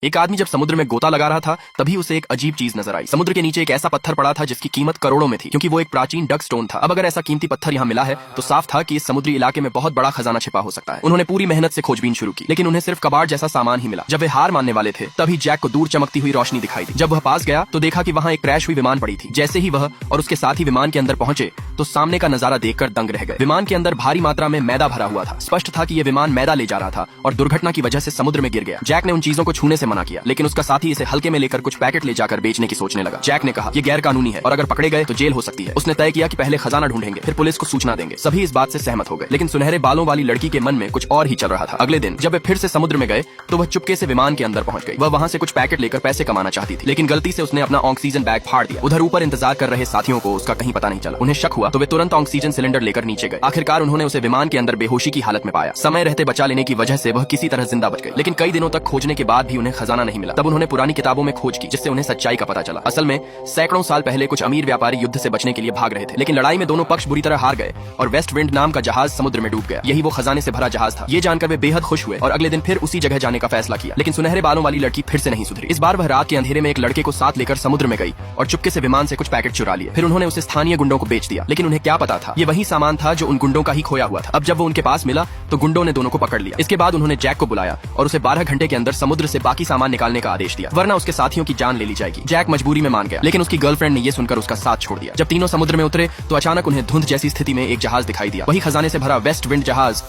एक आदमी जब समुद्र में गोता लगा रहा था तभी उसे एक अजीब चीज नजर आई। समुद्र के नीचे एक ऐसा पत्थर पड़ा था जिसकी कीमत करोड़ों में थी, क्योंकि वो एक प्राचीन डक स्टोन था। अब अगर ऐसा कीमती पत्थर यहाँ मिला है तो साफ था कि इस समुद्री इलाके में बहुत बड़ा खजाना छिपा हो सकता है। उन्होंने पूरी मेहनत से खोजबीन शुरू की, लेकिन उन्हें सिर्फ कबाड़ जैसा सामान ही मिला। जब वे हार मानने वाले थे तभी जैक को दूर चमकती हुई रोशनी दिखाई दी। जब वह पास गया तो देखा कि वहाँ एक क्रैश हुई विमान पड़ी थी। जैसे ही वह और उसके साथ ही विमान के अंदर पहुंचे तो सामने का नजारा देखकर दंग रह गए। विमान के अंदर भारी मात्रा में मैदा भरा हुआ था। स्पष्ट था कि यह विमान मैदा ले जा रहा था और दुर्घटना की वजह से समुद्र में गिर गया। जैक ने उन चीजों को छूने से मना किया, लेकिन उसका साथी इसे हल्के में लेकर कुछ पैकेट ले जाकर बेचने की सोचने लगा। जैक ने कहा, ये गैर कानूनी है और अगर पकड़े गए तो जेल हो सकती है। उसने तय किया कि पहले खजाना ढूंढेंगे, फिर पुलिस को सूचना देंगे। सभी इस बात से सहमत हो गए, लेकिन सुनहरे बालों वाली लड़की के मन में कुछ और ही चल रहा था। अगले दिन जब वे फिर से समुद्र में गए तो वह चुपके से विमान के अंदर पहुंच गई। वह वहां से कुछ पैकेट लेकर पैसे कमाना चाहती थी, लेकिन गलती से उसने अपना ऑक्सीजन बैग फाड़ दिया। उधर ऊपर इंतजार कर रहे साथियों को उसका कहीं पता नहीं चला। उन्हें शक हुआ तो वे तुरंत ऑक्सीजन सिलेंडर लेकर नीचे गए। आखिरकार उन्होंने उसे विमान के अंदर बेहोशी की हालत में पाया। समय रहते बचा लेने की वजह से वह किसी तरह जिंदा बच गई, लेकिन कई दिनों तक खोजने के बाद भी उन्हें खजाना नहीं मिला। तब उन्होंने पुरानी किताबों में खोज की, जिससे उन्हें सच्चाई का पता चला। असल में सैकड़ों साल पहले कुछ अमीर व्यापारी युद्ध से बचने के लिए भाग रहे थे, लेकिन लड़ाई में दोनों पक्ष बुरी तरह हार गए और वेस्ट विंड नाम का जहाज समुद्र में डूब गया। यही वो खजाने से भरा जहाज था। ये जानकर वे बेहद खुश हुए और अगले दिन फिर उसी जगह जाने का फैसला किया। लेकिन सुनहरे बालों वाली लड़की फिर से नहीं सुधरी। इस बार वह रात के अंधेरे में एक लड़के को साथ लेकर समुद्र में गई और चुपके से विमान से कुछ पैकेट चुरा लिए। फिर उन्होंने उसे स्थानीय गुंडों को बेच दिया, लेकिन उन्हें क्या पता था ये वही सामान था जो उन गुंडों का ही खोया हुआ था। अब जब वो उनके पास मिला तो गुंडों ने दोनों को पकड़ लिया। इसके बाद उन्होंने जैक को बुलाया और उसे 12 घंटे के अंदर समुद्र से बाकी सामान निकालने का आदेश दिया, वरना उसके साथियों की जान ले ली जाएगी। जैक मजबूरी में मान गया, लेकिन उसकी गर्लफ्रेंड ने यह सुनकर उसका साथ छोड़ दिया। जब तीनों समुद्र में उतरे तो अचानक उन्हें धुंध जैसी स्थिति में एक जहाज दिखाई दिया। वही खजाने से भरा वेस्ट विंड जहाज